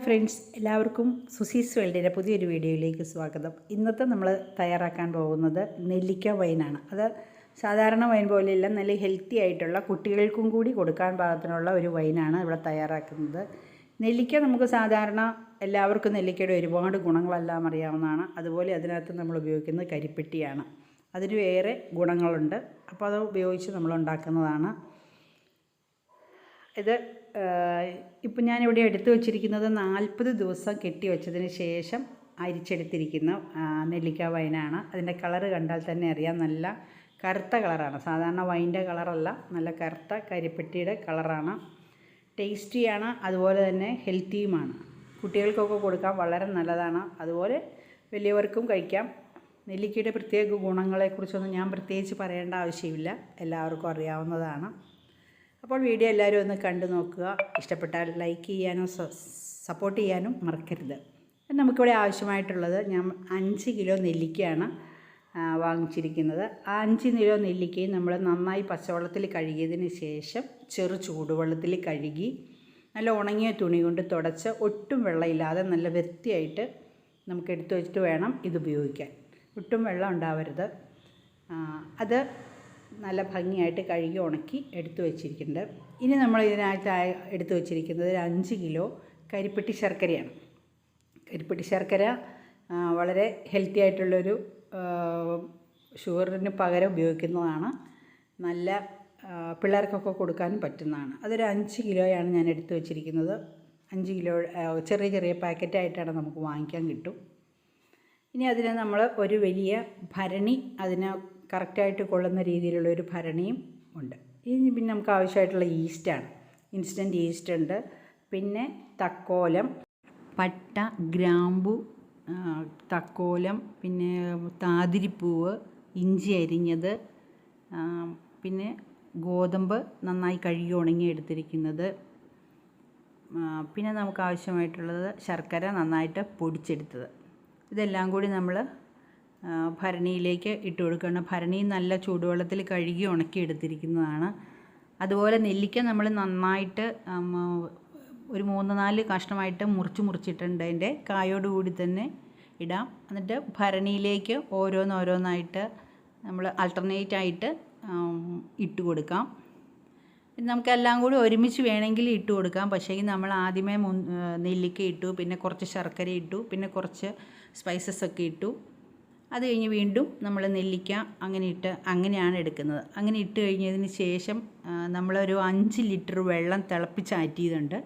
Friends, എല്ലാവർക്കും സുസീസ് വേൾഡിൻ്റെ പുതിയൊരു വീഡിയോയിലേക്ക് സ്വാഗതം. ഇന്നത്തെ നമ്മൾ തയ്യാറാക്കാൻ പോകുന്നത് നെല്ലിക്ക വൈനാണ്. അത് സാധാരണ വൈൻ പോലെയല്ല, നല്ല ഹെൽത്തി ആയിട്ടുള്ള കുട്ടികൾക്കും കൂടി കൊടുക്കാൻ പാകത്തിനുള്ള ഒരു വൈനാണ് ഇവിടെ തയ്യാറാക്കുന്നത്. നെല്ലിക്ക നമുക്ക് സാധാരണ എല്ലാവർക്കും നെല്ലിക്കയുടെ ഒരുപാട് ഗുണങ്ങളെല്ലാം അറിയാവുന്നതാണ്. അതുപോലെ അതിനകത്ത് നമ്മൾ ഉപയോഗിക്കുന്നത് കരിപ്പെട്ടിയാണ്. അതിന് വേറെ ഗുണങ്ങളുണ്ട്. അപ്പോൾ അത് ഉപയോഗിച്ച് നമ്മൾ ഉണ്ടാക്കുന്നതാണ് ഇത്. ഇപ്പം ഞാനിവിടെ എടുത്തു വച്ചിരിക്കുന്നത് 40 ദിവസം കെട്ടി വെച്ചതിന് ശേഷം അരിച്ചെടുത്തിരിക്കുന്ന നെല്ലിക്ക വൈനാണ്. അതിൻ്റെ കളറ് കണ്ടാൽ തന്നെ അറിയാം, നല്ല കറുത്ത കളറാണ്. സാധാരണ വൈൻ്റെ കളറല്ല, നല്ല കറുത്ത കരിപ്പെട്ടിയുടെ കളറാണ്. ടേസ്റ്റിയാണ്, അതുപോലെ തന്നെ ഹെൽത്തിയുമാണ്. കുട്ടികൾക്കൊക്കെ കൊടുക്കാൻ വളരെ നല്ലതാണ്. അതുപോലെ വലിയവർക്കും കഴിക്കാം. നെല്ലിക്കയുടെ പ്രത്യേക ഗുണങ്ങളെക്കുറിച്ചൊന്നും ഞാൻ പ്രത്യേകിച്ച് പറയേണ്ട ആവശ്യമില്ല, എല്ലാവർക്കും അറിയാവുന്നതാണ്. അപ്പോൾ വീഡിയോ എല്ലാവരും ഒന്ന് കണ്ടു നോക്കുക. ഇഷ്ടപ്പെട്ടാൽ ലൈക്ക് ചെയ്യാനും സപ്പോർട്ട് ചെയ്യാനും മറക്കരുത്. നമുക്കിവിടെ ആവശ്യമായിട്ടുള്ളത്, ഞാൻ 5 കിലോ നെല്ലിക്കയാണ് വാങ്ങിച്ചിരിക്കുന്നത്. ആ 5 കിലോ നെല്ലിക്കയും നമ്മൾ നന്നായി പച്ചവെള്ളത്തിൽ കഴുകിയതിന് ശേഷം ചെറു ചൂടുവെള്ളത്തിൽ കഴുകി നല്ല ഉണങ്ങിയ തുണി കൊണ്ട് തുടച്ച് ഒട്ടും വെള്ളമില്ലാതെ നല്ല വൃത്തിയായിട്ട് നമുക്ക് എടുത്തു വെച്ചിട്ട് വേണം ഇത് ഉപയോഗിക്കാൻ. ഒട്ടും വെള്ളം ഉണ്ടാവരുത്. അത് നല്ല ഭംഗിയായിട്ട് കഴുകി ഉണക്കി എടുത്തു വച്ചിരിക്കുന്നുണ്ട്. ഇനി നമ്മൾ ഇതിനായിട്ട് എടുത്തു വച്ചിരിക്കുന്നത് 5 കിലോ കരിപ്പെട്ടി ശർക്കരയാണ്. കരിപ്പെട്ടി ശർക്കര വളരെ ഹെൽത്തി ആയിട്ടുള്ളൊരു ഷുഗറിന് പകരം ഉപയോഗിക്കുന്നതാണ്. നല്ല പിള്ളേർക്കൊക്കെ കൊടുക്കാനും പറ്റുന്നതാണ്. അതൊരു 5 കിലോയാണ് ഞാൻ എടുത്തു വച്ചിരിക്കുന്നത്. 5 കിലോ ചെറിയ ചെറിയ പാക്കറ്റായിട്ടാണ് നമുക്ക് വാങ്ങിക്കാൻ കിട്ടും. ഇനി അതിന് നമ്മൾ ഒരു വലിയ ഭരണി, അതിന് കറക്റ്റായിട്ട് കൊള്ളുന്ന രീതിയിലുള്ളൊരു ഭരണിയും ഉണ്ട്. ഇനി പിന്നെ നമുക്ക് ആവശ്യമായിട്ടുള്ള ഈസ്റ്റാണ്. ഇൻസ്റ്റൻറ്റ് ഈസ്റ്റ് ഉണ്ട്. പിന്നെ തക്കോലം, പട്ട, ഗ്രാമ്പു, തക്കോലം, പിന്നെ താതിരിപ്പൂവ്, ഇഞ്ചി അരിഞ്ഞത്, പിന്നെ ഗോതമ്പ് നന്നായി കഴുകി ഉണങ്ങി എടുത്തിരിക്കുന്നത്, പിന്നെ നമുക്ക് ആവശ്യമായിട്ടുള്ളത് ശർക്കര നന്നായിട്ട് പൊടിച്ചെടുത്തത്. ഇതെല്ലാം കൂടി നമ്മൾ ഭരണിയിലേക്ക് ഇട്ട് കൊടുക്കണം. ഭരണി നല്ല ചൂടുവെള്ളത്തിൽ കഴുകി ഉണക്കി എടുത്തിരിക്കുന്നതാണ്. അതുപോലെ നെല്ലിക്ക നമ്മൾ നന്നായിട്ട് ഒരു 3-4 കഷ്ണമായിട്ട് മുറിച്ചിട്ടുണ്ട്. അതിൻ്റെ കായോടുകൂടി തന്നെ ഇടാം. എന്നിട്ട് ഭരണിയിലേക്ക് ഓരോന്നായിട്ട് നമ്മൾ ആൾട്ടർനേറ്റ് ആയിട്ട് ഇട്ട് കൊടുക്കാം. നമുക്കെല്ലാം കൂടി ഒരുമിച്ച് വേണമെങ്കിൽ ഇട്ട് കൊടുക്കാം. പക്ഷേ നമ്മൾ ആദ്യമേ നെല്ലിക്ക ഇട്ടു, പിന്നെ കുറച്ച് ശർക്കര ഇട്ടു, പിന്നെ കുറച്ച് സ്പൈസസ് ഒക്കെ ഇട്ടു. അത് കഴിഞ്ഞ് വീണ്ടും നമ്മൾ നെല്ലിക്ക അങ്ങനെയാണ് എടുക്കുന്നത്. അങ്ങനെ ഇട്ട് കഴിഞ്ഞതിന് ശേഷം നമ്മളൊരു 5 ലിറ്റർ വെള്ളം തിളപ്പിച്ചാറ്റിയതുണ്ട്.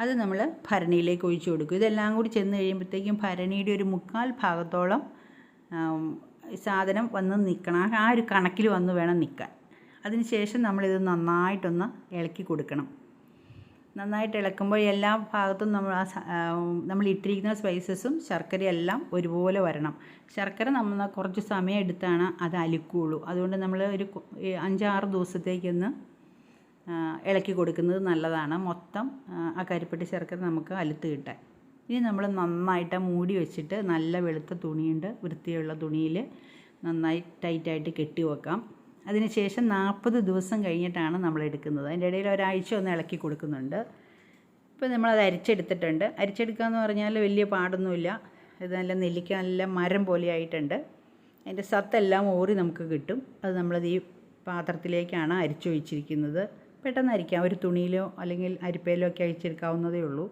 അത് നമ്മൾ ഭരണിയിലേക്ക് ഒഴിച്ചു കൊടുക്കും. ഇതെല്ലാം കൂടി ചെന്ന് കഴിയുമ്പോഴത്തേക്കും ഭരണിയുടെ ഒരു 1/4 ഭാഗത്തോളം സാധനം വന്ന് നിൽക്കണം. ആ ഒരു കണക്കിൽ വന്ന് വേണം നിൽക്കാൻ. അതിന് ശേഷം നമ്മളിത് നന്നായിട്ടൊന്ന് ഇളക്കി കൊടുക്കണം. നന്നായിട്ട് ഇളക്കുമ്പോൾ എല്ലാ ഭാഗത്തും നമ്മൾ ഇട്ടിരിക്കുന്ന സ്പൈസസും ശർക്കരയെല്ലാം ഒരുപോലെ വരണം. ശർക്കര നമ്മൾ കുറച്ച് സമയം എടുത്താണ് അത് അലിക്കുകയുള്ളൂ. അതുകൊണ്ട് നമ്മൾ ഒരു 5-6 ദിവസത്തേക്കൊന്ന് ഇളക്കി കൊടുക്കുന്നത് നല്ലതാണ്. മൊത്തം ആ കരിപ്പെട്ടി ശർക്കര നമുക്ക് അലുത്ത് കിട്ടാൻ. ഇനി നമ്മൾ നന്നായിട്ട് മൂടി വെച്ചിട്ട് നല്ല വെളുത്ത തുണിയുണ്ട്, വൃത്തിയുള്ള തുണിയിൽ നന്നായി ടൈറ്റായിട്ട് കെട്ടി വെക്കാം. അതിനുശേഷം 40 ദിവസം കഴിഞ്ഞിട്ടാണ് നമ്മൾ എടുക്കുന്നത്. അതിൻ്റെ ഇടയിൽ ഒരാഴ്ച ഒന്ന് ഇളക്കി കൊടുക്കുന്നുണ്ട്. ഇപ്പോൾ നമ്മളത് അരിച്ചെടുത്തിട്ടുണ്ട്. അരിച്ചെടുക്കുക എന്ന് പറഞ്ഞാൽ വലിയ പാടൊന്നുമില്ല. ഇത് നല്ല നെല്ലിക്ക നല്ല മരം പോലെ ആയിട്ടുണ്ട്. അതിൻ്റെ സത്തെല്ലാം ഊറി നമുക്ക് കിട്ടും. അത് നമ്മളത് ഈ പാത്രത്തിലേക്കാണ് അരിച്ചൊഴിച്ചിരിക്കുന്നത്. പെട്ടെന്ന് അരിക്കാം. ഒരു തുണിയിലോ അല്ലെങ്കിൽ അരിപ്പയിലോ ഒക്കെ അരിച്ചെടുക്കാവുന്നതേ ഉള്ളൂ.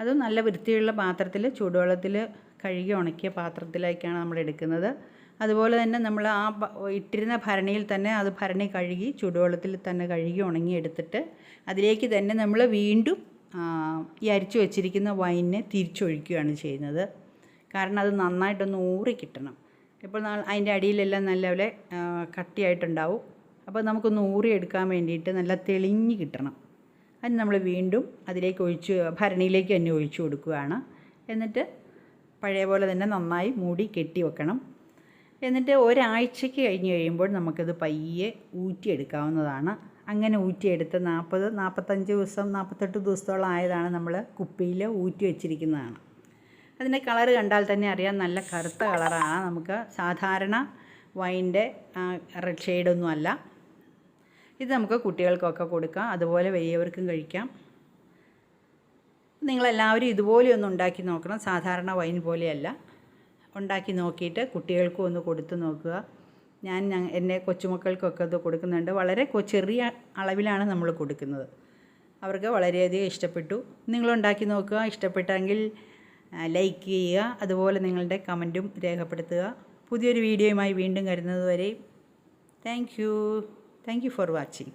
അത് നല്ല വൃത്തിയുള്ള പാത്രത്തിൽ ചൂടുവെള്ളത്തിൽ കഴുകി ഉണക്കിയ പാത്രത്തിലേക്കാണ് നമ്മൾ എടുക്കുന്നത്. അതുപോലെ തന്നെ നമ്മൾ ആ ഇട്ടിരുന്ന ഭരണിയിൽ തന്നെ അത് ഭരണി കഴുകി ചൂടുവെള്ളത്തിൽ തന്നെ കഴുകി ഉണങ്ങി എടുത്തിട്ട് അതിലേക്ക് തന്നെ നമ്മൾ വീണ്ടും ഈ അരിച്ചു വച്ചിരിക്കുന്ന വൈനിനെ തിരിച്ചൊഴിക്കുകയാണ് ചെയ്യുന്നത്. കാരണം അത് നന്നായിട്ടൊന്ന് ഊറി കിട്ടണം. ഇപ്പോൾ അതിൻ്റെ അടിയിലെല്ലാം നല്ലപോലെ കട്ടിയായിട്ടുണ്ടാവും. അപ്പോൾ നമുക്കൊന്ന് ഊറിയെടുക്കാൻ വേണ്ടിയിട്ട് നല്ല തെളിഞ്ഞ് കിട്ടണം. അത് നമ്മൾ വീണ്ടും അതിലേക്ക് ഭരണിയിലേക്ക് തന്നെ ഒഴിച്ചു കൊടുക്കുകയാണ്. എന്നിട്ട് പഴയ പോലെ തന്നെ നന്നായി മൂടി കെട്ടി വെക്കണം. എന്നിട്ട് ഒരാഴ്ചയ്ക്ക് കഴിഞ്ഞ് കഴിയുമ്പോൾ നമുക്കത് പയ്യെ ഊറ്റിയെടുക്കാവുന്നതാണ്. അങ്ങനെ ഊറ്റിയെടുത്ത് 40-45 ദിവസം 48 ദിവസത്തോളം ആയതാണ് നമ്മൾ കുപ്പിയിൽ ഊറ്റി വെച്ചിരിക്കുന്നതാണ്. അതിൻ്റെ കളറ് കണ്ടാൽ തന്നെ അറിയാം, നല്ല കറുത്ത കളറാണ്. നമുക്ക് സാധാരണ വൈൻ്റെ റെഡ് ഷെയ്ഡൊന്നും അല്ല. ഇത് നമുക്ക് കുട്ടികൾക്കൊക്കെ കൊടുക്കാം, അതുപോലെ വലിയവർക്കും കഴിക്കാം. നിങ്ങളെല്ലാവരും ഇതുപോലെ ഒന്ന് ഉണ്ടാക്കി നോക്കണം. സാധാരണ വൈൻ പോലെയല്ല. ഉണ്ടാക്കി നോക്കിയിട്ട് കുട്ടികൾക്കും ഒന്ന് കൊടുത്തു നോക്കുക. ഞാൻ എൻ്റെ കൊച്ചുമക്കൾക്കൊക്കെ ഇത് കൊടുക്കുന്നുണ്ട്. വളരെ ചെറിയ അളവിലാണ് നമ്മൾ കൊടുക്കുന്നത്. അവർക്ക് വളരെയധികം ഇഷ്ടപ്പെട്ടു. നിങ്ങളുണ്ടാക്കി നോക്കുക. ഇഷ്ടപ്പെട്ടെങ്കിൽ ലൈക്ക് ചെയ്യുക. അതുപോലെ നിങ്ങളുടെ കമൻറ്റും രേഖപ്പെടുത്തുക. പുതിയൊരു വീഡിയോയുമായി വീണ്ടും വരുന്നത് വരെ താങ്ക് യു ഫോർ വാച്ചിങ്.